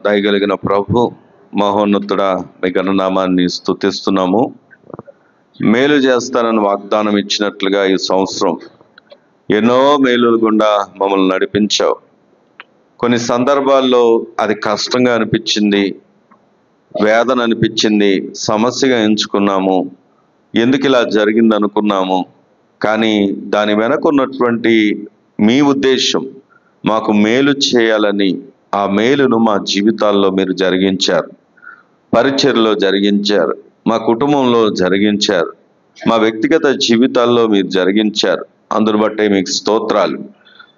దయగలిగిన ప్రభు మహోన్నతుడా, మీ ఘననామాన్ని స్తుతిస్తున్నాము. మేలు చేస్తానని వాగ్దానం ఇచ్చినట్లుగా ఈ సంవత్సరం ఎన్నో మేలుల గుండా మమ్మల్ని నడిపించావు. కొన్ని సందర్భాల్లో అది కష్టంగా అనిపించింది, వేదన అనిపించింది, సమస్యగా ఎంచుకున్నాము. ఎందుకు ఇలా జరిగింది అనుకున్నాము. కానీ దాని వెనక ఉన్నటువంటి మీ ఉద్దేశం మాకు మేలు చేయాలని, ఆ మేలును మా జీవితాల్లో మీరు జరిగించారు, పరిచర్లో జరిగించారు, మా కుటుంబంలో జరిగించారు, మా వ్యక్తిగత జీవితాల్లో మీరు జరిగించారు. అందును బట్టే మీకు స్తోత్రాలు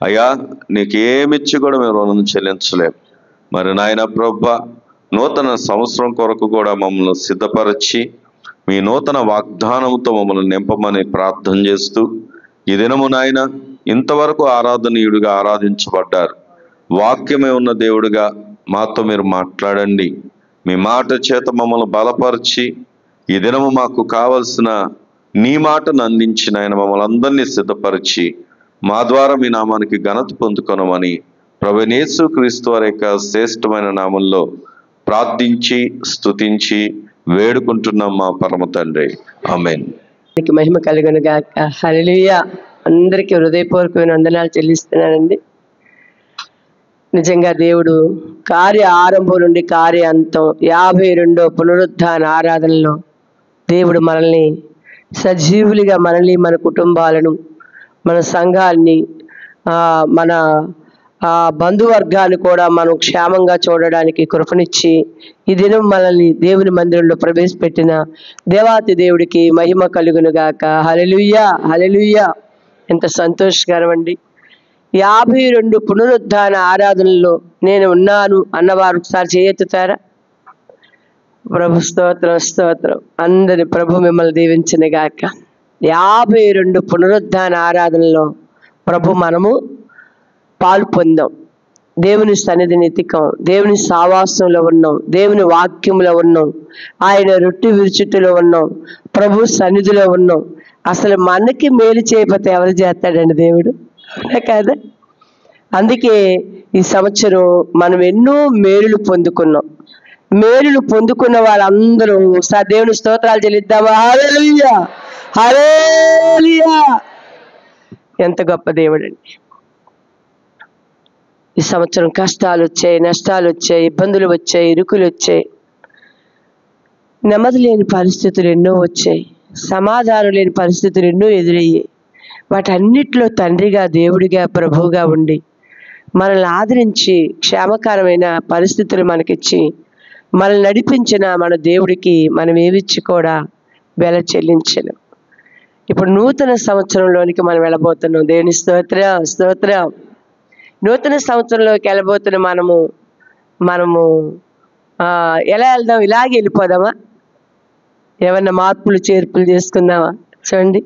అయ్యా. నీకేమిచ్చి కూడా మేము రుణం చెల్లించలేము. మరి నాయన ప్రభువా, నూతన సంవత్సరం కొరకు కూడా మమ్మల్ని సిద్ధపరిచి మీ నూతన వాగ్దానంతో మమ్మల్ని నింపమని ప్రార్థన చేస్తూ, ఈ దినము నాయన ఇంతవరకు ఆరాధనీయుడిగా ఆరాధించబడ్డారు. వాక్యమే ఉన్న దేవుడిగా మాతో మీరు మాట్లాడండి. మీ మాట చేత మమ్మల్ని బలపరిచి ఈ దినము మాకు కావలసిన నీ మాటను అందించిన ఆయన మమ్మల్ని అందరినీ సిద్ధపరిచి మా ద్వారా మీ నామానికి ఘనత పొందుకొనమని ప్రభువైన యేసుక్రీస్తు వారి యొక్క శ్రేష్టమైన నామంలో ప్రార్థించి స్తుతించి వేడుకుంటున్నాం మా పరమ తండ్రి. ఆమేన్. మహిమ కలుగును గాక. హల్లెలూయా. అందరికీ హృదయపూర్వకమైన వందనాలు చెల్లిస్తున్నానండి. నిజంగా దేవుడు కార్య ఆరంభం నుండి కార్య అంతం 52వ పునరుద్ధాన ఆరాధనలో దేవుడు మనల్ని సజీవులుగా, మనల్ని, మన కుటుంబాలను, మన సంఘాన్ని, మన బంధువర్గాన్ని కూడా మనం క్షేమంగా చూడడానికి కృపనిచ్చి ఈ దినం మనల్ని దేవుని మందిరంలో ప్రవేశపెట్టిన దేవాతి దేవుడికి మహిమ కలుగును గాక. హల్లెలూయా, హల్లెలూయా. ఎంత సంతోషకరం అండి. 52 పునరుద్ధాన ఆరాధనలో నేను ఉన్నాను అన్నవారు ఒకసారి చేయెత్తుతారా? ప్రభు స్తోత్రం, స్తోత్రం. అందరి ప్రభు మిమ్మల్ని దీవించిన గాక. 52 పునరుద్ధాన ఆరాధనలో ప్రభు మనము పాలు పొందాం. దేవుని సన్నిధిని ఎతికాం, దేవుని సావాసంలో ఉన్నాం, దేవుని వాక్యంలో ఉన్నాం, ఆయన రొట్టె విరుచుటలో ఉన్నాం, ప్రభు సన్నిధిలో ఉన్నాం. అసలు మనకి మేలు చేయకపోతే ఎవరు చేస్తాడండి దేవుడు? అవునా కాదా? అందుకే ఈ సంవత్సరం మనం ఎన్నో మేలులు పొందుకున్నాం. మేలులు పొందుకున్న వాళ్ళందరూ ఒకసారి దేవుని స్తోత్రాలు చెల్లిద్దామా? హల్లెలూయా, హల్లెలూయా. ఎంత గొప్ప దేవుడు అండి. ఈ సంవత్సరం కష్టాలు వచ్చాయి, నష్టాలు వచ్చాయి, ఇబ్బందులు వచ్చాయి, ఇరుకులు వచ్చాయి, నెమ్మది లేని పరిస్థితులు ఎన్నో వచ్చాయి, సమాధానం లేని పరిస్థితులు ఎన్నో ఎదురయ్యాయి. వాటన్నిటిలో తండ్రిగా, దేవుడిగా, ప్రభువుగా ఉండి మనల్ని ఆదరించి క్షేమకరమైన పరిస్థితులు మనకిచ్చి మనల్ని నడిపించిన మన దేవుడికి మనం ఏమిచ్చి కూడా వెల చెల్లించను. ఇప్పుడు నూతన సంవత్సరంలోనికి మనం వెళ్ళబోతున్నాం. దేవుని స్తోత్రం, స్తోత్రం. నూతన సంవత్సరంలోకి వెళ్ళబోతున్న మనము ఎలా వెళ్దాం? ఇలాగే వెళ్ళిపోదామా? ఏమన్నా మార్పులు చేర్పులు చేసుకుందామా? చూడండి,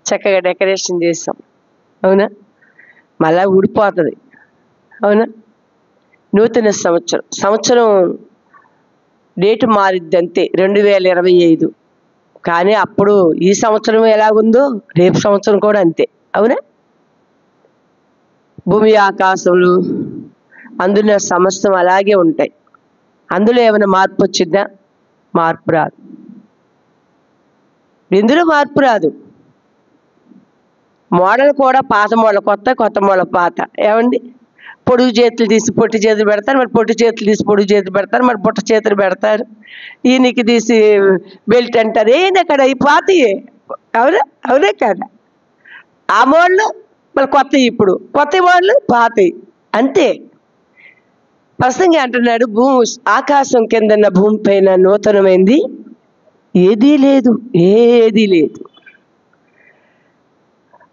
చక్కగా డెకరేషన్ చేసాం, అవునా? మళ్ళా ఊడిపోతుంది, అవునా? నూతన సంవత్సరం డేటు మారిద్ది అంతే, 2025. కానీ అప్పుడు ఈ సంవత్సరం ఎలాగుందో రేపు సంవత్సరం కూడా అంతే, అవునా? భూమి ఆకాశములు అందులో సమస్తం అలాగే ఉంటాయి. అందులో ఏమైనా మార్పు వచ్చిందా? మార్పు రాదు. ఎందులో మార్పు రాదు. మోడల్ కూడా పాత మోడల్ కొత్త, కొత్త మోడల్ పాత. ఏమండి? పొడుగు చేతులు తీసి పొట్టి చేతులు పెడతారు, మరి పొట్టి చేతులు తీసి పొడుగు చేతులు పెడతారు, మరి బుట్ట చేతులు పెడతారు, ఈయనకి తీసి బెల్ట్ అంటారు. ఏంటి అక్కడ ఈ పాతయే, అవునా? అవునే కదా? ఆ మోడల్ మళ్ళీ కొత్త, ఇప్పుడు కొత్త మోడల్ పాతయి, అంతే. ప్రసంగి అంటున్నాడు, ఆకాశం కిందన్న భూమి పైన నూతనమైంది ఏదీ లేదు, ఏదీ లేదు.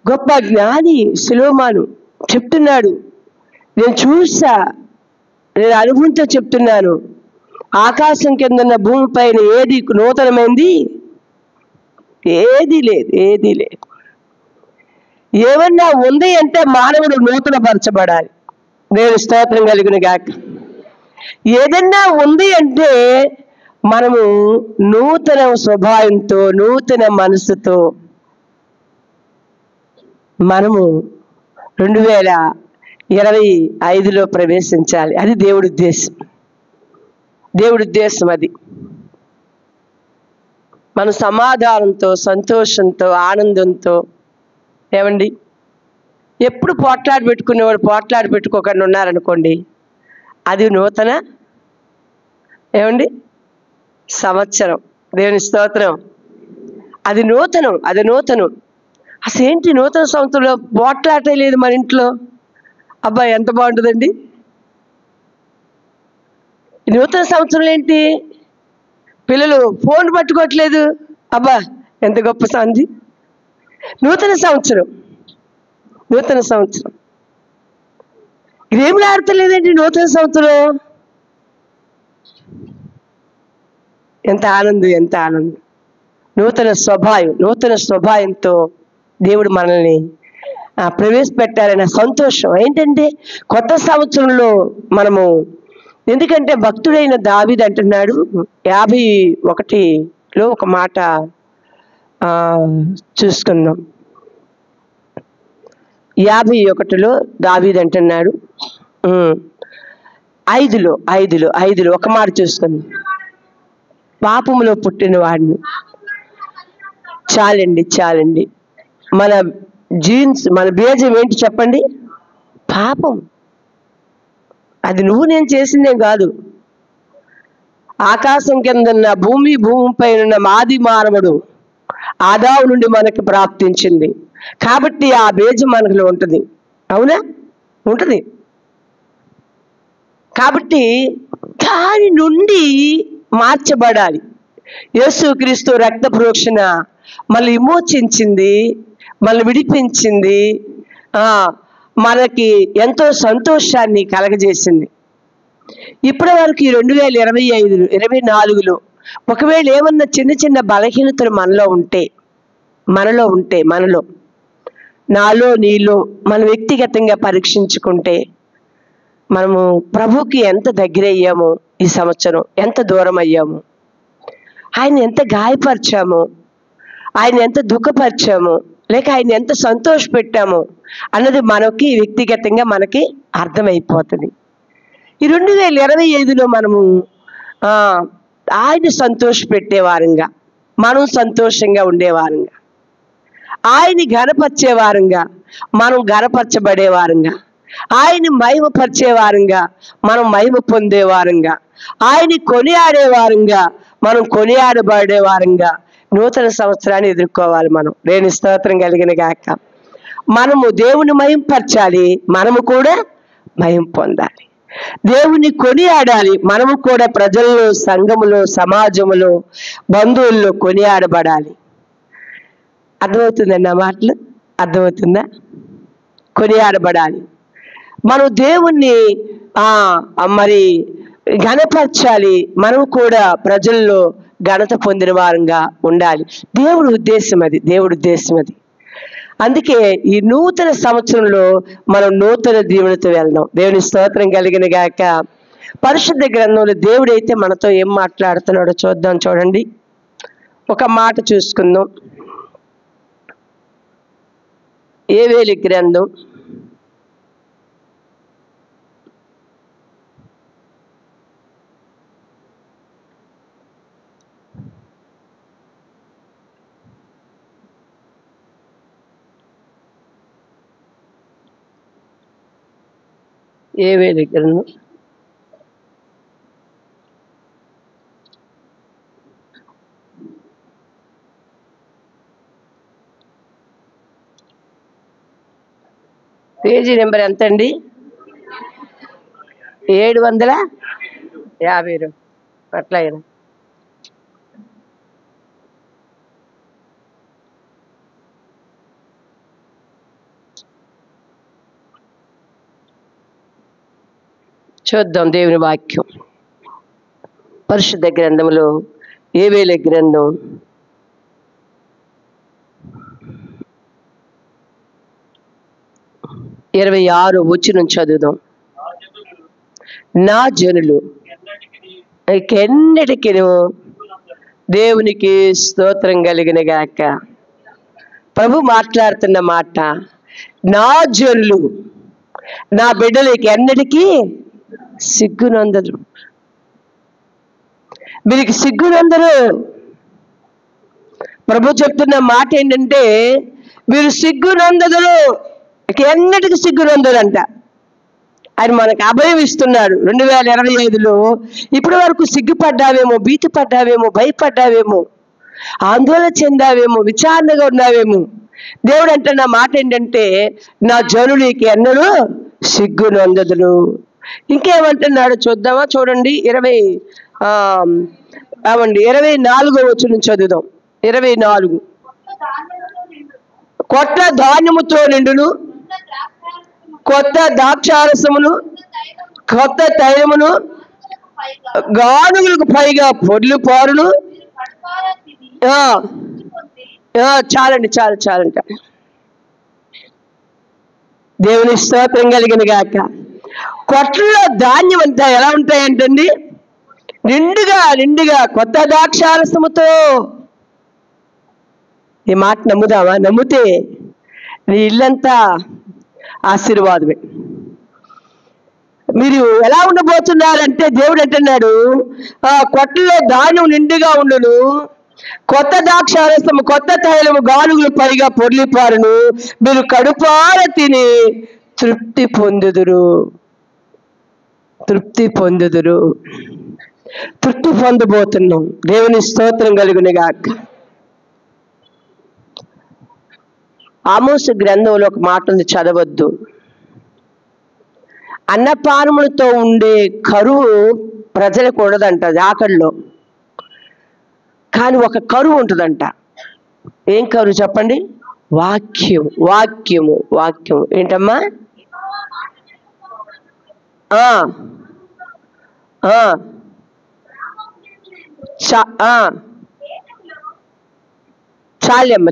గొప్ప జ్ఞాని సొలొమోను చెప్తున్నాడు, నేను చూసా, నేను అనుభవంతో చెప్తున్నాను, ఆకాశం కిందన్న భూమి పైన ఏది నూతనమైంది ఏదీ లేదు, ఏదీ లేదు. ఏమన్నా ఉంది అంటే మానవుడు నూతనపరచబడాలి. దేవుని స్తోత్రం కలుగును గాక. ఏదన్నా ఉంది అంటే మనము నూతన స్వభావంతో, నూతన మనసుతో మనము 2025లో ప్రవేశించాలి. అది దేవుడి ఉద్దేశం. దేవుడి ఉద్దేశం అది. మన సమాధానంతో, సంతోషంతో, ఆనందంతో, ఏమండి, ఎప్పుడు పోట్లాడి పెట్టుకునేవాడు పోట్లాడి పెట్టుకోకుండా ఉన్నారనుకోండి, అది నూతన ఏమండి సంవత్సరం. దేవుని స్తోత్రం. అది నూతనం, అది నూతనం. అసలు ఏంటి నూతన సంవత్సరంలో పోట్లాటే లేదు మన ఇంట్లో? అబ్బాయి ఎంత బాగుంటుందండి. నూతన సంవత్సరం ఏంటి? పిల్లలు ఫోన్ పట్టుకోవట్లేదు. అబ్బా ఎంత గొప్ప సంధి. నూతన సంవత్సరం, నూతన సంవత్సరం. ఇదేమి ఆడతలేదండి నూతన సంవత్సరం. ఎంత ఆనందం, ఎంత ఆనందం. నూతన స్వభావంతో దేవుడు మనల్ని ప్రవేశపెట్టారనే సంతోషం. ఏంటంటే కొత్త సంవత్సరంలో మనము, ఎందుకంటే భక్తుడైన దావీదు అంటున్నాడు 51లో ఒక మాట చూసుకుందాం. 51లో దావీదు అంటున్నాడు, 5లో ఒక మాట చూసుకుందాం. పాపములో పుట్టిన వాడిని, చాలండి, మన జీన్స్, మన బీజం ఏంటి చెప్పండి? పాపం. అది నువ్వు నేను చేసిందేం కాదు. ఆకాశం కిందన్న భూమిపై ఉన్న ఆది మానవుడు ఆదాము నుండి మనకి ప్రాప్తించింది కాబట్టి ఆ బీజం మనలో ఉంటుంది. అవునా? ఉంటుంది. కాబట్టి దాని నుండి మార్చబడాలి. యేసుక్రీస్తు రక్త ప్రోక్షణ మళ్ళీ విమోచించింది, మళ్ళీ విడిపించింది, మనకి ఎంతో సంతోషాన్ని కలగజేసింది. ఇప్పటి వరకు 2024లో ఒకవేళ ఏమన్నా చిన్న చిన్న బలహీనతలు మనలో ఉంటే నాలో నీలో మనం వ్యక్తిగతంగా పరీక్షించుకుంటే మనము ప్రభుకి ఎంత దగ్గర అయ్యామో, ఈ సంవత్సరం ఎంత దూరం అయ్యాము, ఆయన ఎంత గాయపరిచామో, ఆయన ఎంత దుఃఖపరిచామో, లేక ఆయన ఎంత సంతోషపెట్టామో అన్నది మనకి వ్యక్తిగతంగా మనకి అర్థమైపోతుంది. ఈ 2025లో మనము ఆయన సంతోషపెట్టేవారంగా, మనం సంతోషంగా ఉండేవారంగా, ఆయన్ని ఘనపరిచేవారంగా, మనం ఘనపరచబడేవారంగా, ఆయన్ని మహిమపరిచేవారంగా, మనం మహిమ పొందేవారంగా, ఆయన్ని కొనియాడేవారంగా, మనం కొనియాడబడేవారంగా నూతన సంవత్సరాన్ని ఎదుర్కోవాలి. మనం దేవుని స్తోత్రం కలిగిన గాక. మనము దేవుని మహింపరచాలి, మనము కూడా మహిమ పొందాలి. దేవుని కొనియాడాలి, మనము కూడా ప్రజల్లో, సంఘములో, సమాజములో, బంధువుల్లో కొనియాడబడాలి. అర్థమవుతుందండి ఆ మాటలు? అర్థమవుతుందా? కొనియాడబడాలి. మనం దేవుణ్ణి మరి ఘనపరచాలి, మనం కూడా ప్రజల్లో ఘనత పొందిన వారంగా ఉండాలి. దేవుడి ఉద్దేశం అది. అందుకే ఈ నూతన సంవత్సరంలో మనం నూతన దీవెనతో వెళ్దాం. దేవుని స్తోత్రం కలిగిన గాక. పరిశుద్ధ గ్రంథంలో దేవుడైతే మనతో ఏం మాట్లాడుతున్నాడో చూద్దాం. చూడండి, ఒక మాట చూసుకుందాం. యోవేలు గ్రంథం 7 పేజీ నెంబర్ ఎంత అండి? 752. అట్లాగే చూద్దాం దేవుని వాక్యం. పరిశుద్ధ గ్రంథంలో యోవేలు గ్రంథం 26 వచనం చదువుదాం. నా జనులు ఎన్నటికీ దేవునికి స్తోత్రం కలిగిన గాక. ప్రభు మాట్లాడుతున్న మాట, నా జనులు, నా బిడ్డలకి ఎన్నటికీ సిగ్గునందరు. వీరికి సిగ్గునందరు. ప్రభు చెప్తున్న మాట ఏంటంటే వీరు సిగ్గునందరు, ఎన్నటికి సిగ్గునందరంట. ఆయన మనకు అభయం ఇస్తున్నాడు. 2025లో ఇప్పటి వరకు సిగ్గుపడ్డావేమో, భీతి పడ్డావేమో, భయపడ్డావేమో, ఆందోళన చెందావేమో, విచారణగా ఉన్నావేమో. దేవుడు అంటే నా మాట ఏంటంటే నా జనుడికి ఎన్నడూ సిగ్గునందదురు. ఇంకేమంటున్నాడు చూద్దామా? చూడండి 24వ వచనం చదువుదాం. 24 కొత్త ధాన్యముతో నిండును, కొత్త ద్రాక్షారసమును, కొత్త తైలమును, గానుగులకు పైగా పొర్లు పారును. చాలండి, చాలంట. దేవుని స్తోత్రం కలిగిన గాక. కొట్లలో ధాన్యం అంతా ఎలా ఉంటాయంటండి? నిండుగా కొత్త ద్రాక్షారసముతో. ఈ మాట నమ్ముదామా? నమ్మితే నీ ఇల్లంతా ఆశీర్వాదమే. మీరు ఎలా ఉండబోతున్నారంటే దేవుడు అంటున్నాడు కొట్లలో ధాన్యం నిండుగా ఉండును, కొత్త ద్రాక్షారసము, కొత్త తైలము, గానుగులు పైగా పొర్లిపారును. మీరు కడుపార తిని తృప్తి పొందుదురు. తృప్తి పొందబోతున్నాం. దేవుని స్తోత్రం కలుగును గాక. ఆమోసు గ్రంథంలో ఒక మాట ఉంది, చదవద్దు. అన్నపానములతో ఉండే కరువు ప్రజలకు ఉండదంట ఆకలిలో, కానీ ఒక కరువు ఉంటుందంట. ఏం కరువు చెప్పండి? వాక్యము. ఏంటమ్మా?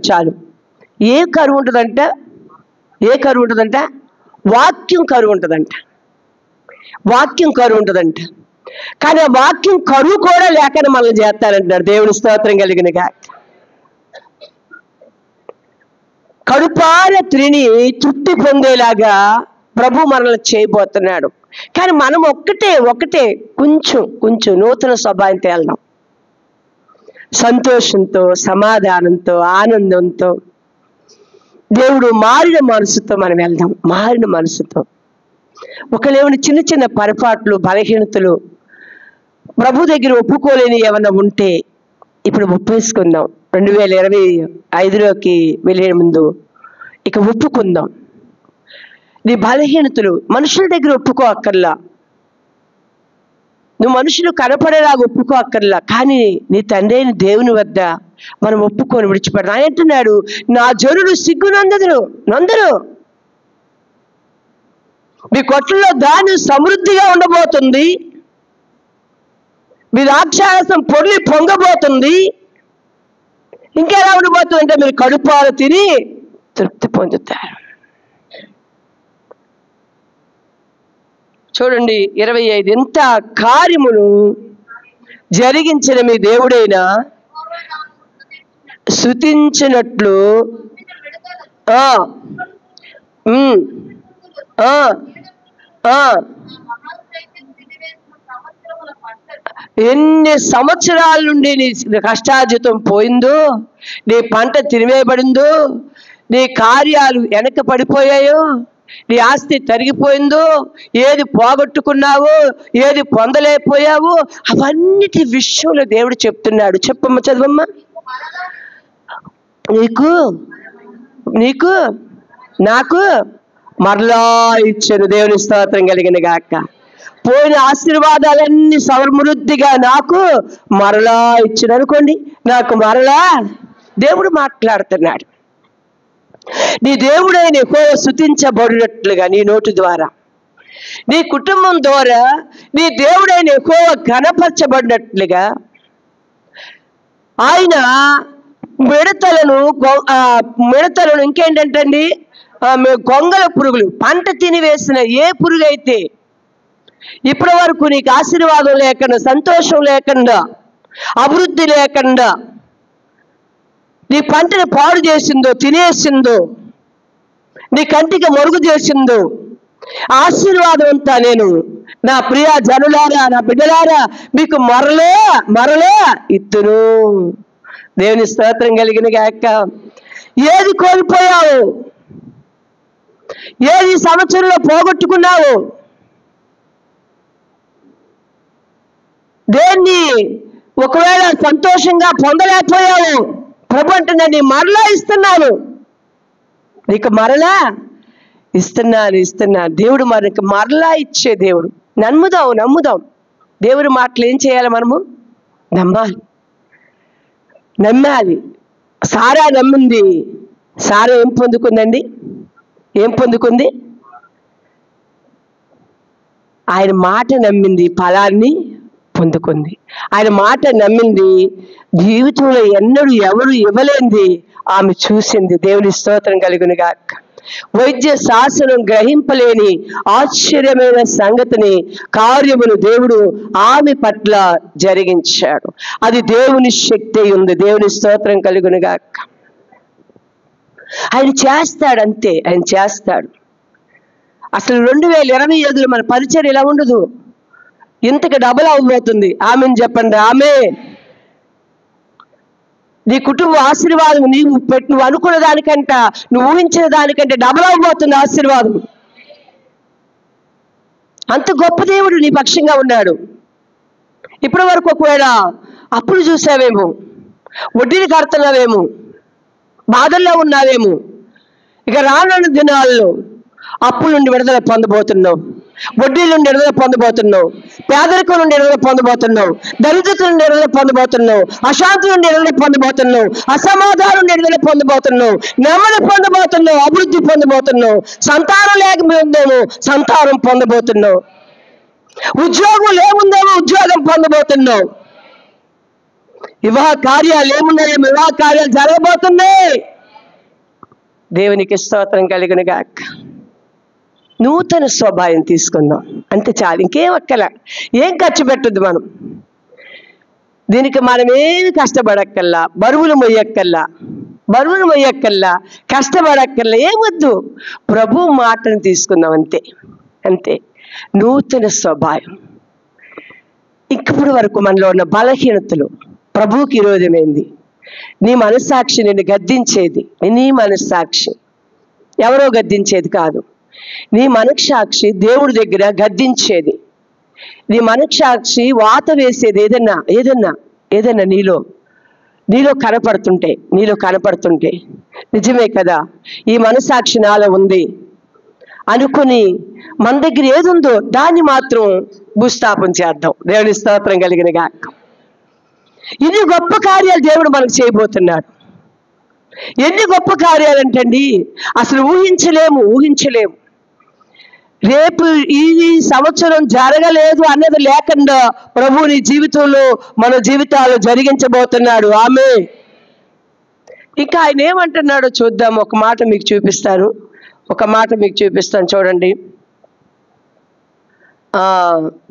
చాలు. ఏ కరువు ఉంటుందంట? వాక్యం కరువు ఉంటుందంట. కానీ ఆ వాక్యం కరువు కూడా లేకనే మనల్ని చేస్తారంటున్నారు. దేవుని స్తోత్రం కలిగిన గాక. కడుపార తిని తృప్తి పొందేలాగా ప్రభు మనల్ని చేయబోతున్నాడు. కానీ మనం ఒక్కటే కొంచెం నూతన స్వభావం తేల్దాం. సంతోషంతో, సమాధానంతో, ఆనందంతో, దేవుడు మారిన మనసుతో మనం వెళ్దాం. మారిన మనసుతో. ఒకళ్ళేమైనా చిన్న పొరపాట్లు, బలహీనతలు ప్రభు దగ్గర ఒప్పుకోలేని ఏమన్నా ఉంటే ఇప్పుడు ఒప్పేసుకుందాం. 2025లోకి వెళ్ళే ముందు ఇక ఒప్పుకుందాం. నీ బలహీనతలు మనుషుల దగ్గర ఒప్పుకో అక్కర్లా, నువ్వు మనుషులు కనపడేలాగా ఒప్పుకో అక్కర్లా, కానీ నీ తండ్రి అయిన దేవుని వద్ద మనం ఒప్పుకొని విడిచిపెడతాం. ఆయన అంటున్నాడు నా జనులు సిగ్గునందరు. మీ కొట్లలో ధాన్యం సమృద్ధిగా ఉండబోతుంది, మీ ద్రాక్షారసం పొర్లి పొంగబోతుంది. ఇంకెలా ఉండబోతుంది అంటే మీరు కడుపాలు తిని తృప్తి పొందుతారు. చూడండి 25 ఎంత కార్యమును జరిగించిన మీ దేవుడైన స్తుతించినట్లు ఎన్ని సంవత్సరాల నుండి నీ కష్టార్జితం పోయిందో, నీ పంట తినివేయబడిందో, నీ కార్యాలు వెనక పడిపోయాయో, నీ ఆస్తి తరిగిపోయిందో, ఏది పోగొట్టుకున్నావో, ఏది పొందలేకపోయావో, అవన్నిటి విషయంలో దేవుడు చెప్తున్నాడు. చెప్పమ్మా, చదవమ్మా. నీకు నాకు మరలా ఇచ్చాను. దేవుని స్తోత్రం కలిగిన గాక. పోయిన ఆశీర్వాదాలన్నీ సమృద్ధిగా నాకు మరలా ఇచ్చాను అనుకోండి. నాకు మరలా దేవుడు మాట్లాడుతున్నాడు. నీ దేవుడైన యెహోవా స్తుతించబడినట్లుగా నీ నోటి ద్వారా, నీ కుటుంబం ద్వారా నీ దేవుడైన యెహోవా ఘనపరచబడినట్లుగా ఆయన మిడతలను ఇంకేంటంటండి గొంగల పురుగులు, పంట తినివేసిన ఏ పురుగు అయితే ఇప్పటి వరకు నీకు ఆశీర్వాదం లేకుండా, సంతోషం లేకుండా, అభివృద్ధి లేకుండా నీ పంటని పాడు చేసిందో, తినేసిందో, నీ కంటికి మరుగు చేసిందో, ఆశీర్వాదం అంతా నేను నా ప్రియ జనులారా, నా బిడ్డలారా మీకు మరలా ఇత్తును. దేవుని స్తోత్రం కలిగిన గాక. ఏది కోల్పోయావు, ఏది సంవత్సరంలో పోగొట్టుకున్నావు, దేన్ని ఒకవేళ సంతోషంగా పొందలేకపోయావు, ప్రభు అంటున్నా నేను మరలా ఇస్తున్నాను, నీకు మరలా ఇస్తున్నాను. దేవుడు మనకి మరలా ఇచ్చే దేవుడు. నమ్ముదాం. దేవుడి మాటలు ఏం చేయాలి? మనము నమ్మాలి. సారా నమ్మింది. సారా ఏం పొందుకుందండి? ఆయన మాట నమ్మింది, ఫలాన్ని పొందుకుంది. ఆయన మాట నమ్మింది, జీవితంలో ఎన్నడూ ఎవరు ఇవ్వలేంది ఆమె చూసింది. దేవుని స్తోత్రం కలుగును గాక. వైద్య శాస్త్రం గ్రహింపలేని ఆశ్చర్యమైన సంగతిని, కార్యమును దేవుడు ఆమె పట్ల జరిగించాడు. అది దేవుని శక్తి ఉంది. దేవుని స్తోత్రం కలుగును గాక. ఆయన చేస్తాడు, అంతే. ఆయన చేస్తాడు. అసలు 2025లో మన పరిచయం ఇలా ఉండదు. ఇంతకు డబల్ అవ్వబోతుంది. ఆమెను చెప్పండి. ఆమె నీ కుటుంబ ఆశీర్వాదం నువ్వు అనుకున్న దానికంట, నువ్వు ఊహించిన దానికంటే డబల్ అవ్వబోతుంది ఆశీర్వాదం. అంత గొప్ప దేవుడు నీ పక్షంగా ఉన్నాడు. ఇప్పటి వరకు ఒకవేళ అప్పులు చూసావేమో, వడ్డీని కడుతున్నావేమో, బాధల్లో ఉన్నావేమో, ఇక రానున్న దినాల్లో అప్పుల నుండి విడుదల పొందబోతున్నావు, వడ్డీల నుండి విడుదల పొందబోతున్నావు, పేదరికం నుండి విడుదల పొందబోతున్నావు, దరిద్రత నుండి విడుదల పొందబోతున్నావు, అశాంతి నుండి విడుదల పొందబోతున్నావు, అసమాధానం నుండి విడుదల పొందబోతున్నావు, నెమ్మది పొందబోతున్నావు, అభివృద్ధి పొందబోతున్నావు, సంతానం లేకపోయిందేమో సంతానం పొందబోతున్నావు, ఉద్యోగం లేముందేమో ఉద్యోగం పొందబోతున్నావు, వివాహ కార్యాలు ఏమున్నాయేమో వివాహ కార్యాలు జరగబోతున్నాయి. దేవునికి స్తోత్రం కలుగును గాక. నూతన స్వభావం తీసుకుందాం, అంతే చాలు. ఇంకేం అక్కల, ఏం ఖర్చు పెట్టద్దు మనం. దీనికి మనం ఏమి కష్టపడక్కల్లా, బరువులు మొయ్యక్కల్లా, కష్టపడక్కల్లా, ఏమొద్దు. ప్రభు మాటను తీసుకుందాం, అంతే. నూతన స్వభావం. ఇప్పటి వరకు మనలో ఉన్న బలహీనతలు ప్రభువుకి విరోధమైంది. నీ మనస్సాక్షి నిన్ను గద్దించేది. నీ మనస్సాక్షి ఎవరో గద్దించేది కాదు. నీ మనస్సాక్షి దేవుడి దగ్గర గద్దించేది. నీ మనస్సాక్షి వాత వేసేది. ఏదన్నా నీలో కనపడుతుంటే నిజమే కదా, ఈ మనస్సాక్షి నాలో ఉంది అనుకుని మన దగ్గర ఏదుందో దాన్ని మాత్రం భూస్థాపన చేద్దాం. దేవుని స్తోత్రం కలిగిన గాక. ఇన్ని గొప్ప కార్యాలు దేవుడు మనకు చేయబోతున్నాడు. ఎన్ని గొప్ప కార్యాలంటండి, అసలు ఊహించలేము. రేపు ఈ సంవత్సరం జరగలేదు అన్నది లేకుండా ప్రభు నీ జీవితంలో, మన జీవితాలు జరిగించబోతున్నాడు. ఆమె ఇంకా ఆయన ఏమంటున్నాడో చూద్దాం. ఒక మాట మీకు చూపిస్తాను చూడండి.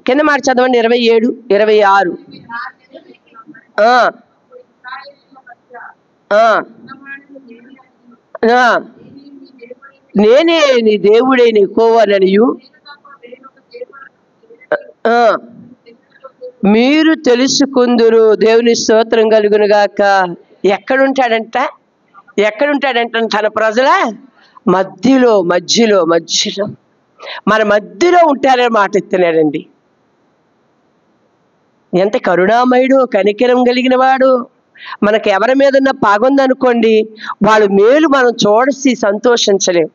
కింద మాట చదవండి. 27, 26. నేనే నీ దేవుడైన యెహోవాననియు మీరు తెలుసుకుందురు. దేవుని స్తోత్రం కలుగును గాక. ఎక్కడుంటాడంట తన ప్రజల మధ్యలో మన మధ్యలో ఉంటారని మాట ఇస్తున్నాడండి. ఎంత కరుణామయుడు, కనికరం కలిగిన వాడు. మనకు ఎవరి మీద ఉన్న పగుందనుకోండి, వాళ్ళ మేలు మనం చూడసి సంతోషించలేం.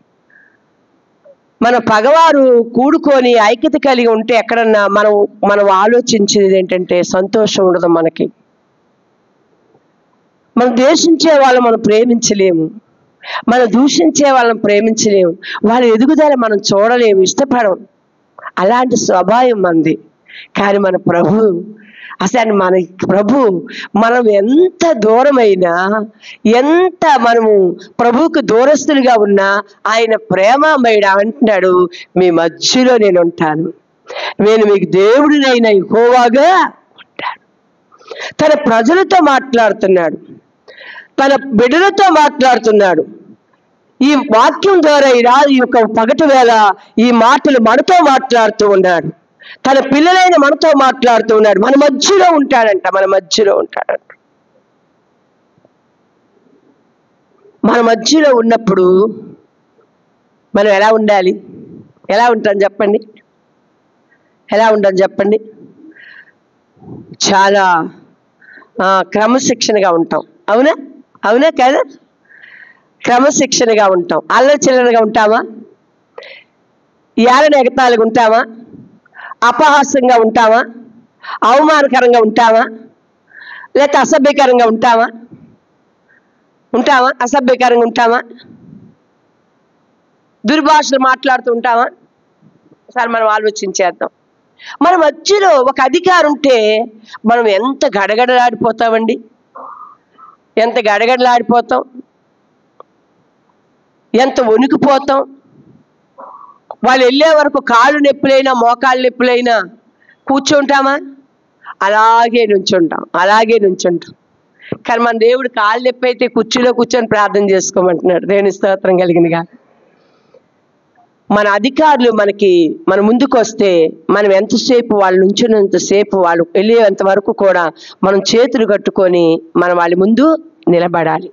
మన పగవారు కూడుకొని ఐక్యత కలిగి ఉంటే ఎక్కడన్నా మనం ఆలోచించేది ఏంటంటే సంతోషం ఉండదు మనకి. మనం ద్వేషించే వాళ్ళని మనం ప్రేమించలేము, మనం దూషించే వాళ్ళని ప్రేమించలేము, వాళ్ళ ఎదుగుదల మనం చూడలేము, ఇష్టపడం. అలాంటి స్వభావం మంది. కానీ మన ప్రభు మనం ఎంత దూరమైనా, ఎంత మనము ప్రభువుకు దూరస్తులుగా ఉన్నా ఆయన ప్రేమమయుడు అంటున్నాడు, మీ మధ్యలో నేను ఉంటాను, నేను మీకు దేవుడినైనా యెహోవాగా ఉంటాను. తన ప్రజలతో మాట్లాడుతున్నాడు, తన బిడ్డలతో మాట్లాడుతున్నాడు. ఈ వాక్యం ద్వారా ఈ యొక్క పగటి వేళ ఈ మాటలు మనతో మాట్లాడుతూ ఉన్నాడు. తన పిల్లలైన మనతో మాట్లాడుతూ ఉన్నాడు. మన మధ్యలో ఉంటాడంట. మన మధ్యలో ఉంటాడంట. మన మధ్యలో ఉన్నప్పుడు మనం ఎలా ఉండాలి? ఎలా ఉంటాం చెప్పండి? ఎలా ఉంటాం చెప్పండి? చాలా క్రమశిక్షణగా ఉంటాం. అవునా? అవునా కదా? క్రమశిక్షణగా ఉంటాం. అల్లరి చిల్లరగా ఉంటామా? ఏళ్ళని ఎగతాళిగా ఉంటామా? అపహాస్యంగా ఉంటామా? అవమానకరంగా ఉంటామా? లేక అసభ్యకరంగా ఉంటామా? అసభ్యకరంగా ఉంటామా? దుర్భాషలు మాట్లాడుతూ ఉంటామా? సార్ మనం ఆలోచించేద్దాం. మన మధ్యలో ఒక అధికారం ఉంటే మనం ఎంత గడగడలాడిపోతామండి. ఎంత గడగడలాడిపోతాం, ఎంత వణికిపోతాం. వాళ్ళు వెళ్ళే వరకు కాళ్ళు నొప్పులైనా మోకాళ్ళు నొప్పులైనా కూర్చుంటామా? అలాగే నుంచుంటాం. కానీ మన దేవుడు కాళ్ళు నొప్పి అయితే కుర్చీలో కూర్చొని ప్రార్థన చేసుకోమంటున్నాడు. దేవుని స్తోత్రం కలిగినగా. మన అధికారులు మన ముందుకు వస్తే మనం ఎంతసేపు వాళ్ళు నుంచున్నంతసేపు వాళ్ళు వెళ్ళేంత వరకు కూడా మనం చేతులు కట్టుకొని మనం వాళ్ళ ముందు నిలబడాలి.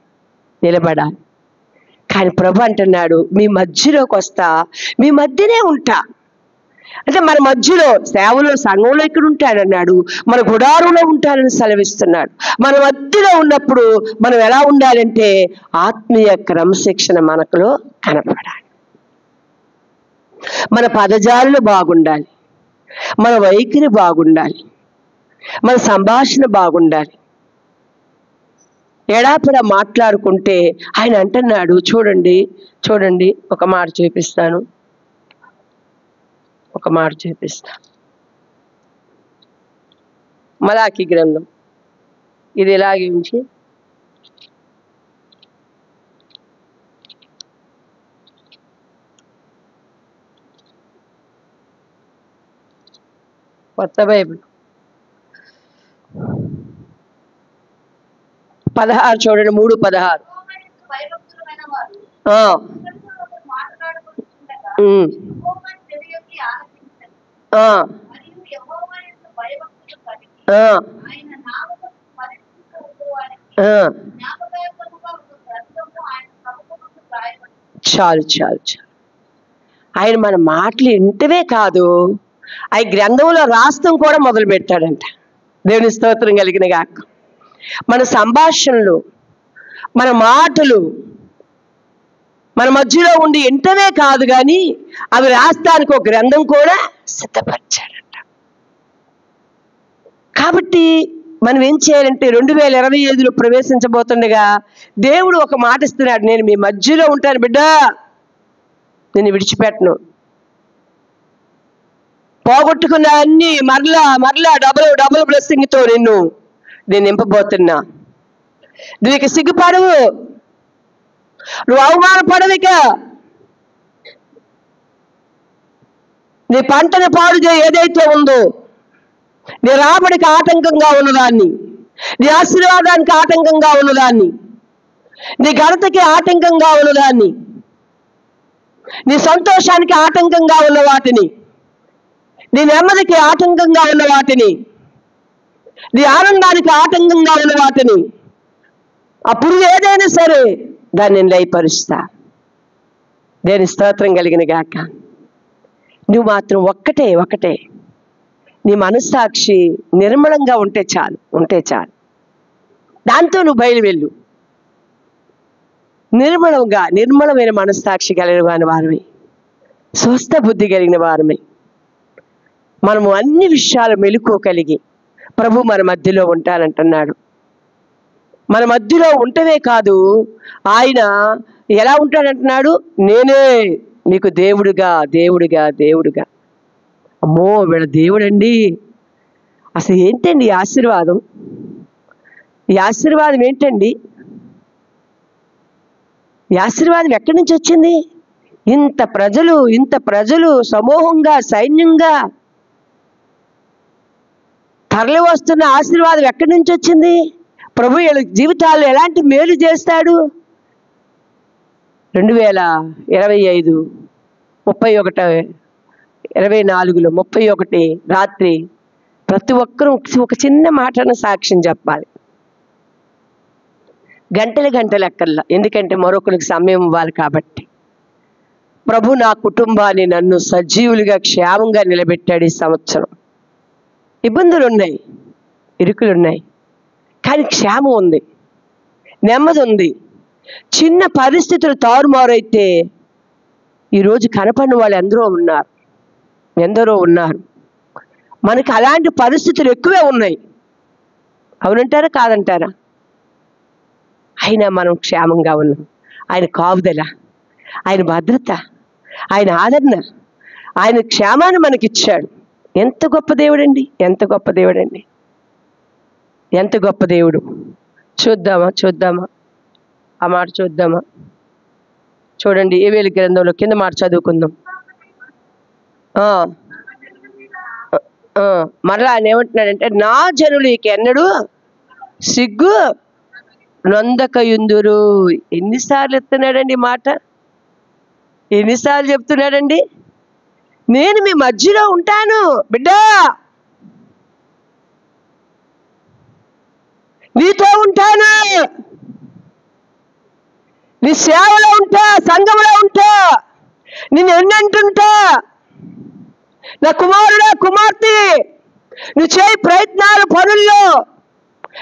కానీ ప్రభు అంటున్నాడు, మీ మధ్యలోకి వస్తా, మీ మధ్యనే ఉంటా. అంటే మన మధ్యలో సేవలో సంఘంలో ఇక్కడ ఉంటాడన్నాడు, మన గుడారంలో ఉంటానని సెలవిస్తున్నాడు. మన మధ్యలో ఉన్నప్పుడు మనం ఎలా ఉండాలంటే ఆత్మీయ క్రమశిక్షణ మనకులో కనపడాలి. మన పదజాలు బాగుండాలి, మన వైఖరి బాగుండాలి, మన సంభాషణ బాగుండాలి. ఎడాపెడా మాట్లాడుకుంటే ఆయన అంటున్నాడు, చూడండి ఒక మాట చూపిస్తాను. మలాకి గ్రంథం ఇది ఇలాగే ఉంచి కొత్త బైబిల్ 16 చూడండి, 3:16. చాలు. ఆయన మన మాటలు వింటవే కాదు, ఆ గ్రంథంలో రాస్తాం కూడా మొదలు పెడతాడంట. దేవుని స్తోత్రం కలిగిన గాక. మన సంభాషణలు, మన మాటలు మన మధ్యలో ఉండి వింటవే కాదు కానీ అవి రాస్తానికి ఒక గ్రంథం కూడా సిద్ధపరిచాడంట. కాబట్టి మనం ఏం చేయాలంటే 2025లో ప్రవేశించబోతుండగా దేవుడు ఒక మాట ఇస్తున్నాడు, నేను మీ మధ్యలో ఉంటాను బిడ్డ, నేను విడిచిపెట్టను. పోగొట్టుకున్న అన్ని మరలా డబుల్ బ్లెస్సింగ్తో నేను నింపబోతున్నా. నీకు సిగ్గుపడవు, నువ్వు అవమానపడవిక. నీ పంటను పాడు చేయి ఏదైతే ఉందో, నీ రాబడికి ఆటంకంగా ఉన్నదాన్ని, నీ ఆశీర్వాదానికి ఆటంకంగా ఉన్నదాన్ని, నీ ఘనతకి ఆటంకంగా ఉన్నదాన్ని, నీ సంతోషానికి ఆటంకంగా ఉన్న వాటిని, నీ నెమ్మదికి ఆటంకంగా ఉన్న వాటిని, నీ ఆనందానికి ఆటంకంగా ఉన్న వాటిని, అప్పుడు ఏదైనా సరే దాన్ని నేను లయపరుస్తా. దేని స్తోత్రం కలిగిన గాక. నువ్వు మాత్రం ఒక్కటే నీ మనస్సాక్షి నిర్మలంగా ఉంటే చాలు. దాంతో నువ్వు బయలువెళ్ళు. నిర్మలమైన మనస్సాక్షి కలిగిన వారమే, స్వస్థ బుద్ధి కలిగిన వారమే. మనము అన్ని విషయాలు మెలకువ కలిగి ప్రభు మన మధ్యలో ఉంటానంటున్నాడు. మన మధ్యలో ఉంటవే కాదు, ఆయన ఎలా ఉంటాడంటున్నాడు, నేనే నీకు దేవుడుగా. అమ్మో వీళ్ళ దేవుడండి. అసలు ఏంటండి ఈ ఆశీర్వాదం? ఈ ఆశీర్వాదం ఏంటండి? ఈ ఆశీర్వాదం ఎక్కడి నుంచి వచ్చింది? ఇంత ప్రజలు సమూహంగా సైన్యంగా తరలి వస్తున్న ఆశీర్వాదం ఎక్కడి నుంచి వచ్చింది? ప్రభు వీళ్ళ జీవితాల్లో ఎలాంటి మేలు చేస్తాడు? 2025 24 31 రాత్రి ప్రతి ఒక్కరూ ఒక చిన్న మాటను సాక్ష్యం చెప్పాలి. గంటలు ఎక్కర్లా, ఎందుకంటే మరొకరికి సమయం ఇవ్వాలి కాబట్టి. ప్రభు నా కుటుంబాన్ని, నన్ను సజీవులుగా క్షేమంగా నిలబెట్టాడు. ఈ సంవత్సరం ఇబ్బందులు ఉన్నాయి, ఇరుకులు ఉన్నాయి, కానీ క్షేమం ఉంది, నెమ్మది ఉంది. చిన్న పరిస్థితులు తారుమారైతే ఈరోజు కనపడిన వాళ్ళు ఎందరో ఉన్నారు. మనకి అలాంటి పరిస్థితులు ఎక్కువే ఉన్నాయి. అవునంటారా కాదంటారా? అయినా మనం క్షేమంగా ఉన్నాం. ఆయన కాపుదల, ఆయన భద్రత, ఆయన ఆదరణ, ఆయన క్షేమాన్ని మనకిచ్చాడు. ఎంత గొప్ప దేవుడండి, ఎంత గొప్ప దేవుడండి, ఎంత గొప్ప దేవుడు. చూద్దామా ఆ మాట చూద్దామా? చూడండి, యోవేలు గ్రంథంలో కింద మాట చదువుకుందాం. మరలా ఆయన ఏమంటున్నాడంటే, నా జనులు ఎన్నడూ సిగ్గు నొందకయుందురు. ఎన్నిసార్లు ఎత్తున్నాడండి మాట, ఎన్నిసార్లు చెప్తున్నాడండి? నేను మీ మధ్యలో ఉంటాను బిడ్డా, నీతో ఉంటాను, నీ సేవలో ఉంటా, సంఘంలో ఉంటా, నేను ఎన్నంటుంటా. నా కుమారుడా, కుమార్తె, నువ్వు చేయి ప్రయత్నాలు, పనుల్లో,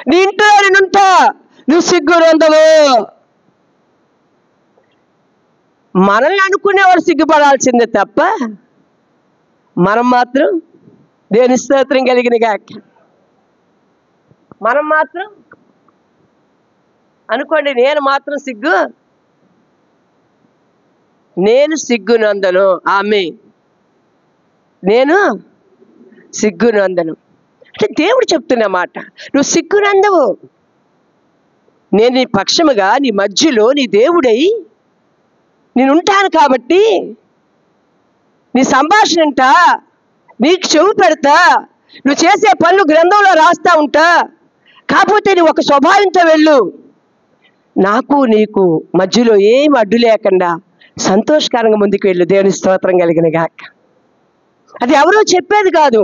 నీ ఇంట్లో నేనుంటా, నువ్వు సిగ్గునందవు. మనల్ని అనుకునేవాడు సిగ్గుపడాల్సిందే తప్ప, మనం మాత్రం దేని స్తోత్రం కలిగిన గాక. మనం మాత్రం అనుకోండి, నేను సిగ్గునందను. ఆమె నేను సిగ్గునందను అంటే దేవుడు చెప్తున్న మాట. నువ్వు సిగ్గునందవు. నేను నీ పక్షముగా, నీ మధ్యలో, నీ దేవుడై నేను ఉంటాను కాబట్టి నీ సంభాషణ అంటా, నీకు చెవు పెడతా, నువ్వు చేసే పనులు గ్రంథంలో రాస్తా ఉంటా. కాకపోతే నువ్వు ఒక స్వభావంతో వెళ్ళు. నాకు నీకు మధ్యలో ఏం అడ్డు లేకుండా సంతోషకరంగా ముందుకు వెళ్ళు. దేవుని స్తోత్రం కలిగిన గాక. అది ఎవరో చెప్పేది కాదు,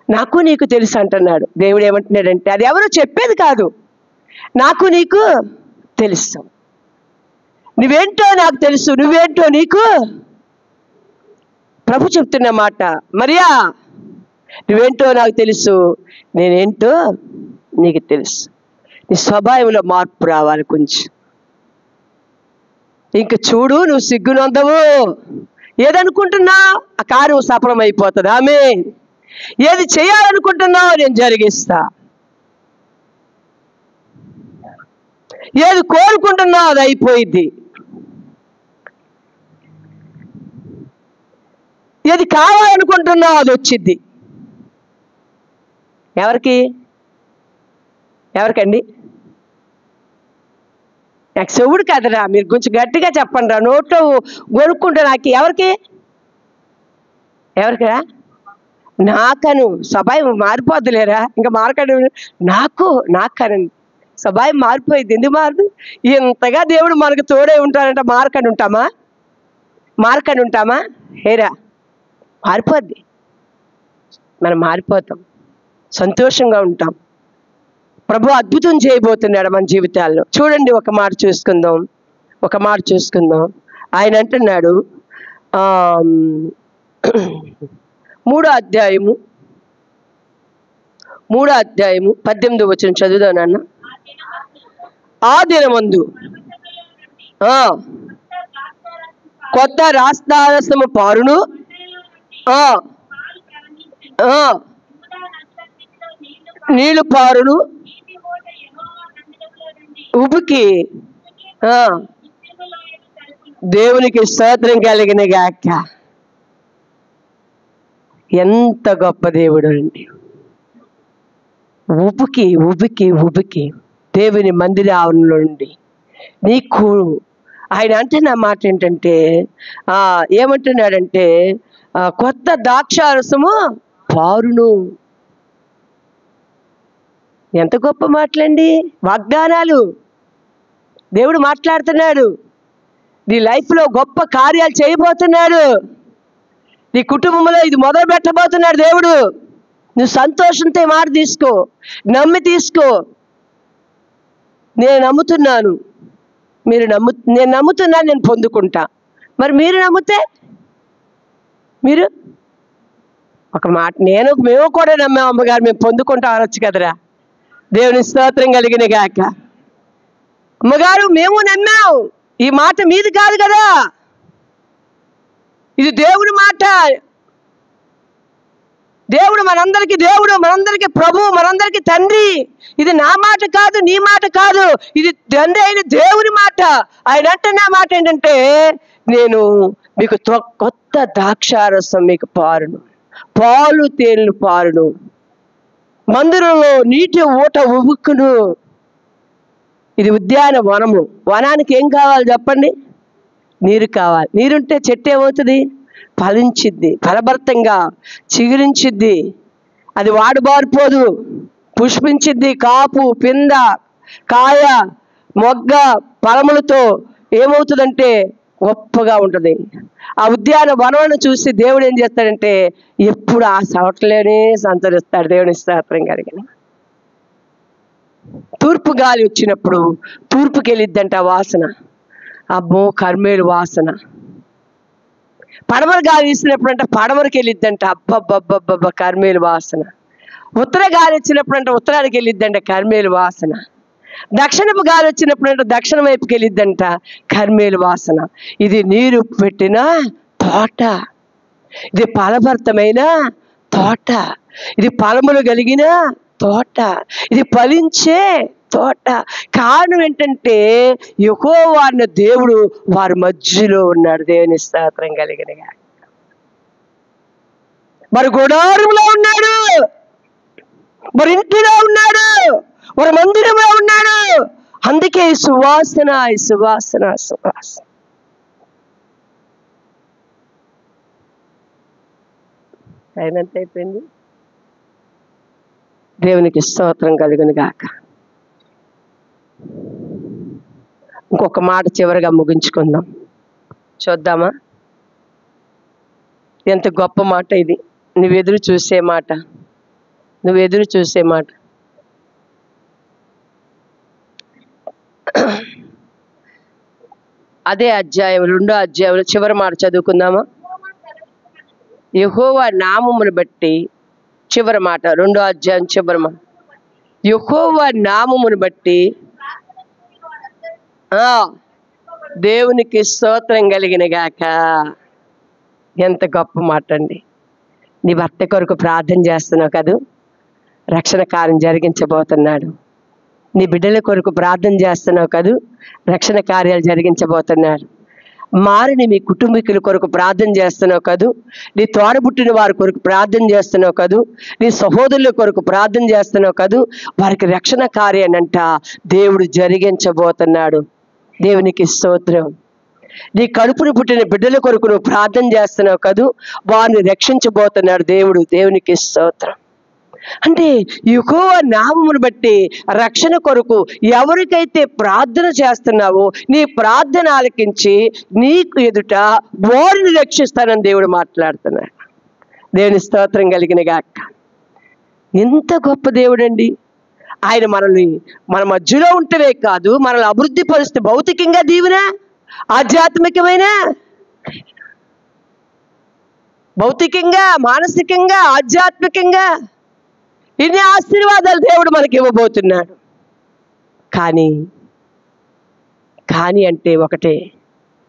నాకు నీకు తెలుసు అంటున్నాడు దేవుడు. ఏమంటున్నాడంటే, అది ఎవరో చెప్పేది కాదు, నాకు నీకు తెలుసు. నువ్వేంటో నాకు తెలుసు, నువ్వేంటో నీకు. ప్రభు చెప్తున్న మాట, మరియా నువ్వేంటో నాకు తెలుసు, నేనేంటో నీకు తెలుసు. నీ స్వభావంలో మార్పు రావాలి కొంచెం. ఇంక చూడు, నువ్వు సిగ్గునందవు. ఏదనుకుంటున్నావు ఆ కార్యం సఫలం అయిపోతుంది. ఆమేన్. ఏది చేయాలనుకుంటున్నావు నేను జరిగిస్తా. ఏది కోరుకుంటున్నావు అది అయిపోయింది. ఏది కావాలనుకుంటున్నావు అది వచ్చింది. ఎవరికండి? నాకు చెవుడు కదరా, మీరు కొంచెం గట్టిగా చెప్పండి రా. నోట్లో కొనుక్కుంటా. నాకు ఎవరికిరా? నాకను స్వభావం మారిపోద్దులేరా. ఇంకా మారకండి. నాకనండి స్వభావం మారిపోయింది. ఎందుకు మారదు? ఇంతగా దేవుడు మనకు తోడే ఉంటాడంట. మారకండి ఉంటామా? హేరా, మారిపోద్ది. మనం మారిపోతాం, సంతోషంగా ఉంటాం. ప్రభు అద్భుతం చేయబోతున్నాడు మన జీవితాల్లో. చూడండి, ఒక మాట చూసుకుందాం. ఆయన అంటున్నాడు, 3వ అధ్యాయము 18వ వచనం చదువుదాం నాన్న. ఆ దినమందు కొత్త రాస్తారసము పారును, నీళ్లు పారును, ఉబికి. దేవునికి స్తోత్రం కలిగిన గాక. ఎంత గొప్ప దేవుడు అండి. ఉబికి దేవుని మందిర ఆవరణలో నుండి నీకు ఆయన అంటున్న మాట ఏంటంటే, ఏమంటున్నాడంటే, కొత్త ద్రాక్షారసము పారును. ఎంత గొప్ప మాటలండి, వాగ్దానాలు. దేవుడు మాట్లాడుతున్నాడు. నీ లైఫ్లో గొప్ప కార్యాలు చేయబోతున్నాడు. నీ కుటుంబంలో ఇది మొదలు పెట్టబోతున్నాడు దేవుడు. నువ్వు సంతోషంతో ఈ మాట తీసుకో, నమ్మి తీసుకో. నేను నమ్ముతున్నాను, నేను నమ్ముతున్నాను, నేను పొందుకుంటా. మరి మీరు నమ్మితే మీరు ఒక మాట, మేము కూడా నమ్మాం అమ్మగారు, మేము పొందుకుంటాం అనొచ్చు కదరా. దేవుని స్తోత్రం కలిగిన గాక. అమ్మగారు మేము నమ్మాం, ఈ మాట మీది కాదు కదా, ఇది దేవుడి మాట. దేవుడు మనందరికీ దేవుడు, మనందరికీ ప్రభు, మనందరికీ తండ్రి. ఇది నా మాట కాదు, నీ మాట కాదు, ఇది తండ్రి అయిన దేవుని మాట. ఆయన అంటున్న మాట ఏంటంటే, నేను మీకు కొత్త ద్రాక్షారసం మీకు పారును, పాలు తేనెలు పారును, మందిరంలో నీటి ఊట ఉవ్వుకును. ఇది ఉద్యాన వనము. వనానికి ఏం కావాలి చెప్పండి? నీరు కావాలి. నీరుంటే చెట్టు ఏమవుతుంది? ఫలించిద్ది, ఫలభరితంగా చిగురించిద్ది, అది వాడుబారిపోదు, పుష్పించిద్ది. కాపు, పింద, కాయ, మొగ్గ, ఫలములతో ఏమవుతుందంటే గొప్పగా ఉంటుంది. ఆ ఉద్యాన వనమును చూసి దేవుడు ఏం చేస్తాడంటే ఎప్పుడు ఆ చోట్లనే సంతరిస్తాడు. దేవుని స్తోత్రం కలిగిన. తూర్పు గాలి వచ్చినప్పుడు తూర్పుకి వెళ్ళిద్దంట వాసన, అబ్బో కర్మేలు వాసన. పడమర గాలి వీసినప్పుడు అంటే పడమరకి వెళ్ళిద్దంట, అబ్బబ్బబ్బబ్బ కర్మేలు వాసన. ఉత్తర గాలి వచ్చినప్పుడు అంటే ఉత్తరానికి వెళ్ళిద్దంట, కర్మేలు వాసన. దక్షిణపు గాలి వచ్చినప్పుడు అంటే దక్షిణం వైపుకి వెళ్ళిద్దంట, కర్మేలు వాసన. ఇది నీరు పెట్టిన తోట, ఇది ఫలభరితమైన తోట, ఇది ఫలములు కలిగిన తోట, ఇది ఫలించే తోట. కారణం ఏంటంటే యెహోవా అన్న దేవుడు వారి మధ్యలో ఉన్నాడు. దేవుని స్తోత్రం కలిగినగా. మరి గుడారంలో ఉన్నాడు, మరి ఇంటిలో ఉన్నాడు, మరి మందిరంలో ఉన్నాడు. అందుకే ఈ సువాసన, ఈ సువాసన, సువాసన. అయినంత అయిపోయింది. దేవునికి స్తోత్రం కలుగును గాక. ఇంకొక మాట చివరిగా ముగించుకుందాం, చూద్దామా? ఎంత గొప్ప మాట ఇది. నువ్వు ఎదురు చూసే మాట, నువ్వు ఎదురు చూసే మాట. అదే అధ్యాయం, 2వ అధ్యాయంలో చివరి మాట చదువుకుందామా? యెహోవా నామమును బట్టి, చివరి మాట, 2వ అధ్యాయం చివరి మాట. యెహోవా నామమును బట్టి దేవునికి స్తోత్రం కలిగిన గాక. ఎంత గొప్ప మాట అండి. నీ భర్త కొరకు ప్రార్థన చేస్తున్నావు కదూ, రక్షణ కార్యం జరిగించబోతున్నాడు. నీ బిడ్డల కొరకు ప్రార్థన చేస్తున్నావు కదూ, రక్షణ కార్యాలు జరిగించబోతున్నాడు. మారిని మీ కుటుంబీకుల కొరకు ప్రార్థన చేస్తున్నావు కదూ, నీ తోడబుట్టిన వారి కొరకు ప్రార్థన చేస్తున్నావు కదూ, నీ సహోదరుల కొరకు ప్రార్థన చేస్తున్నావు కదూ, వారికి రక్షణ కార్యాన్నంట దేవుడు జరిగించబోతున్నాడు. దేవునికి స్తోత్రం. నీ కడుపును పుట్టిన బిడ్డల కొరకు నువ్వు ప్రార్థన చేస్తున్నావు కదూ, వారిని రక్షించబోతున్నాడు దేవుడు. దేవునికి స్తోత్రం. అంటే యెహోవా నామమును బట్టి రక్షణ కొరకు ఎవరికైతే ప్రార్థన చేస్తున్నావో నీ ప్రార్థన ఆలకించి నీకు ఎదుట వారిని రక్షిస్తానని దేవుడు మాట్లాడుతున్నాడు. దేవుని స్తోత్రం కలిగిన గాక. ఎంత గొప్ప దేవుడండి ఆయన. మనల్ని మన మధ్యలో ఉంటేనే కాదు, మనల్ని అభివృద్ధి పరిస్తే భౌతికంగా దీవెన, ఆధ్యాత్మికమైన, భౌతికంగా, మానసికంగా, ఆధ్యాత్మికంగా ఇన్ని ఆశీర్వాదాలు దేవుడు మనకి ఇవ్వబోతున్నాడు. కానీ అంటే ఒకటే,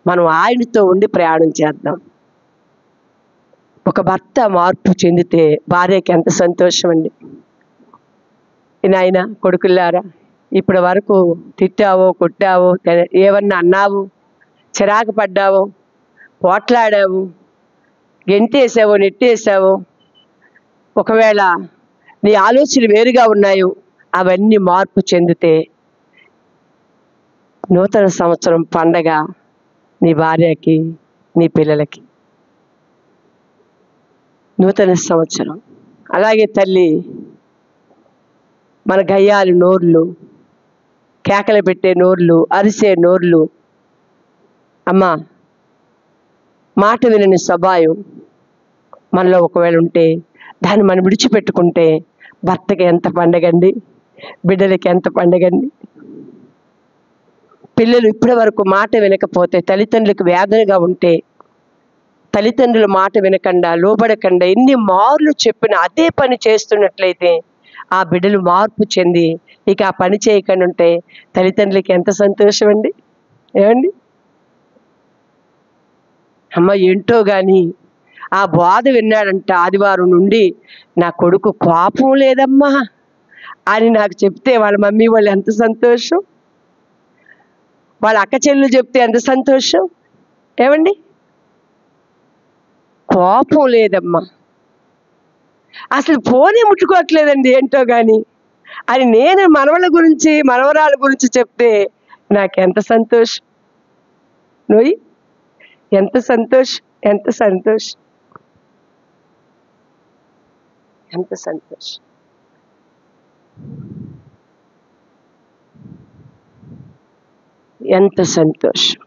మనం ఆయనతో ఉండి ప్రయాణం చేద్దాం. ఒక భర్త మార్పు చెందితే భార్యకి ఎంత సంతోషం అండి. నాయన కొడుకులారా, ఇప్పటి వరకు తిట్టావో, కొట్టావో, ఏమన్నా అన్నావు, చిరాకు పడ్డావో, పోట్లాడావు, గెంటేసావో, నెట్టేసావో, ఒకవేళ నీ ఆలోచనలు వేరుగా ఉన్నాయో, అవన్నీ మార్పు చెందితే నూతన సంవత్సరం పండగ నీ భార్యకి, నీ పిల్లలకి నూతన సంవత్సరం. అలాగే తల్లి, మన గయ్యాలి నోర్లు, కేకలు పెట్టే నోర్లు, అరిసే నోర్లు, అమ్మా, మాట వినని స్వభావం మనలో ఒకవేళ ఉంటే దాన్ని మనం విడిచిపెట్టుకుంటే భర్తకి ఎంత పండగండి, బిడ్డలకి ఎంత పండగండి. పిల్లలు ఇప్పటి వరకు మాట వినకపోతే తల్లిదండ్రులకు వేదనగా ఉంటే, తల్లిదండ్రుల మాట వినకుండా లోబడకుండా ఎన్ని మార్లు చెప్పినా అదే పని చేస్తున్నట్లయితే ఆ బిడ్డలు మార్పు చెంది ఇక ఆ పని చేయకుండా ఉంటే తల్లిదండ్రులకి ఎంత సంతోషం అండి. ఏమండి? అమ్మ ఏంటో కానీ ఆ బాధ విన్నాడంట. ఆదివారం నుండి నా కొడుకు కోపం లేదమ్మా అని నాకు చెప్తే వాళ్ళ మమ్మీ వాళ్ళు ఎంత సంతోషం, వాళ్ళ అక్క చెల్లెలు చెప్తే ఎంత సంతోషం. ఏమండి? కోపం లేదమ్మా, అసలు ఫోనే ముట్టుకోవట్లేదండి ఏంటో కానీ అని నేను మనవళ్ళ గురించి మనవరాల గురించి చెప్తే నాకెంత సంతోషం. నోయి ఎంత సంతోషం, ఎంత సంతోషం, ఎంత సంతోషం. ఎంత సంతోషం.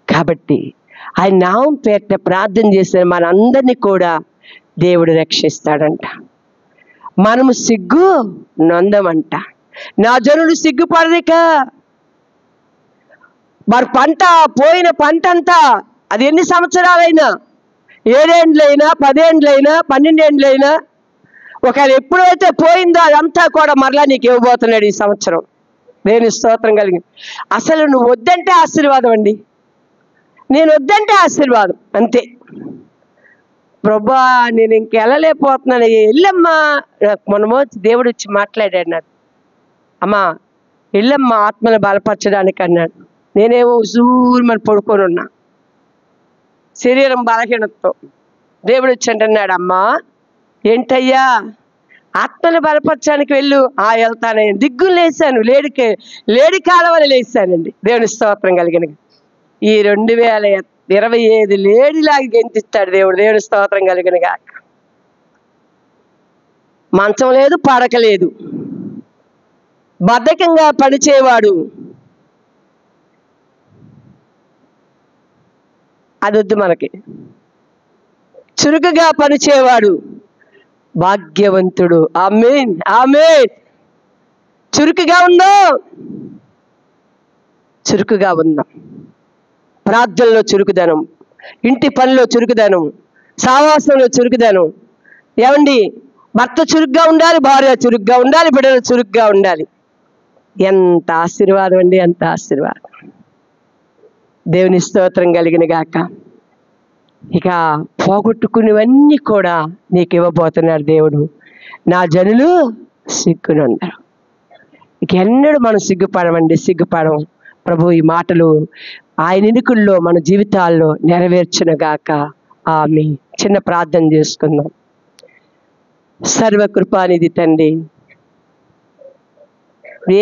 కాబట్టి ఆయన నామం పేరిట ప్రార్థన చేసిన మనందరినీ కూడా దేవుడు రక్షిస్తాడంట. మనము సిగ్గు నొందమంట. నా జనులు సిగ్గుపడదిక. మరి పంట పోయిన పంట అంతా అది ఎన్ని సంవత్సరాలైనా, 7 ఏండ్లైనా 10 ఏండ్లైనా 12 ఏండ్లైనా ఒకవేళ ఎప్పుడైతే పోయిందో అదంతా కూడా మరలా నీకు ఇవ్వబోతున్నాడు ఈ సంవత్సరం. దేవుని స్తోత్రం కలిగి. అసలు నువ్వు వద్దంటే ఆశీర్వాదం అండి, నేను వద్దంటే ఆశీర్వాదం అంతే. ప్రభా నేను ఇంకెళ్ళలేకపోతున్నాను, వెళ్ళమ్మా. మొన్నమో దేవుడు వచ్చి మాట్లాడాడు నాకు, అమ్మా వెళ్ళమ్మా ఆత్మను బలపరచడానికి అన్నాడు. నేనేమో ఉసూరుమని పడుకొని ఉన్నా శరీరం బలహీనతతో. దేవుడు వచ్చి అంటున్నాడు, అమ్మా ఏంటయ్యా ఆత్మను బలపరచడానికి వెళ్ళు. వెళ్తానని దిగ్గులు లేసాను, లేడి కాలవని లేసానండి. దేవుని స్తోత్రం కలిగిన. ఈ 2025 లేడిలాగా గెంతిస్తాడు దేవుడు. దేవుని స్తోత్రం కలిగిన గాక. మంచం లేదు, పడక లేదు, బద్ధకంగా పనిచేవాడు అదొద్దు మనకి. చురుకుగా పనిచేవాడు భాగ్యవంతుడు. ఆమేన్, ఆమేన్. చురుకుగా ఉందాం, చురుకుగా ఉందాం. ప్రార్థనలో చురుకుదనం, ఇంటి పనిలో చురుకుదనం, సావాసంలో చురుకుదనం. ఏమండి? భర్త చురుగ్గా ఉండాలి, భార్య చురుగ్గా ఉండాలి, బిడ్డలు చురుగ్గా ఉండాలి. ఎంత ఆశీర్వాదం అండి, ఎంత ఆశీర్వాదం. దేవుని స్తోత్రం కలిగిన గాక. ఇక పోగొట్టుకునేవన్నీ కూడా నీకు ఇవ్వబోతున్నాడు దేవుడు. నా జనులు సిగ్గునందరు. ఇక ఎన్నడూ మనం సిగ్గుపడమండి, సిగ్గుపడం. ప్రభు ఈ మాటలు ఆయన ఎన్నికల్లో మన జీవితాల్లో నెరవేర్చునుగాక. ఆమె చిన్న ప్రార్థన చేసుకుందాం. సర్వకృపానిధి తండ్రి,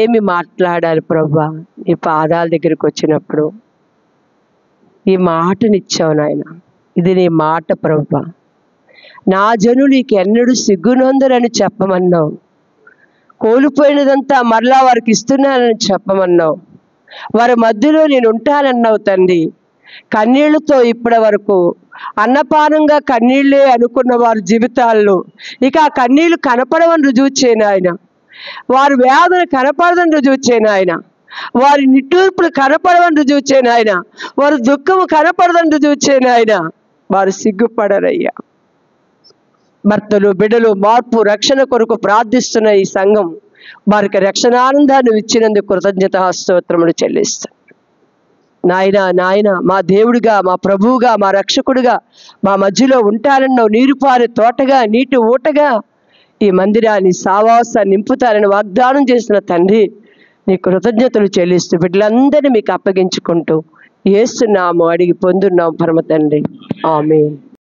ఏమి మాట్లాడాలి ప్రభా? నీ పాదాల దగ్గరికి వచ్చినప్పుడు ఈ మాటనిచ్చావు నాయన. ఇది నీ మాట ప్రభా. నా జనులు నీకు ఎన్నడూ సిగ్గునందరని చెప్పమన్నావు. కోల్పోయినదంతా మరలా వారికి ఇస్తున్నానని చెప్పమన్నావు. వారి మధ్యలో నేను ఉంటానన్నావు తండ్రి. కన్నీళ్లతో ఇప్పటి వరకు అన్నపానంగా కన్నీళ్లే అనుకున్న వారి జీవితాల్లో ఇక ఆ కన్నీళ్లు కనపడవని రుజువు చేయను ఆయన. వారి వేదన కనపడదని రుజువు చేయను ఆయన. వారి నిట్టూర్పులు కనపడవని రుజువు చేయను ఆయన. వారి దుఃఖము కనపడదని రుజువు చేయను ఆయన. వారు సిగ్గుపడరయ్యా. భర్తలు బిడ్డలు మార్పు రక్షణ కొరకు ప్రార్థిస్తున్న ఈ సంఘం వారికి రక్షణానందాన్ని ఇచ్చినందుకు కృతజ్ఞతా స్తోత్రములు చెల్లిస్తాను. నాయన, నాయన, మా దేవుడిగా, మా ప్రభువుగా, మా రక్షకుడిగా మా మధ్యలో ఉంటానన్నావు. నీరు పారే తోటగా, నీటి ఊటగా ఈ మందిరాన్ని సావాసాన్ని నింపుతారని వాగ్దానం చేసిన తండ్రి, నీ కృతజ్ఞతలు చెల్లిస్తూ బిడ్డలందరినీ మీకు అప్పగించుకుంటూ యేసు నామమున అడిగి పొందున్నాం పరమ తండ్రి. ఆమేన్.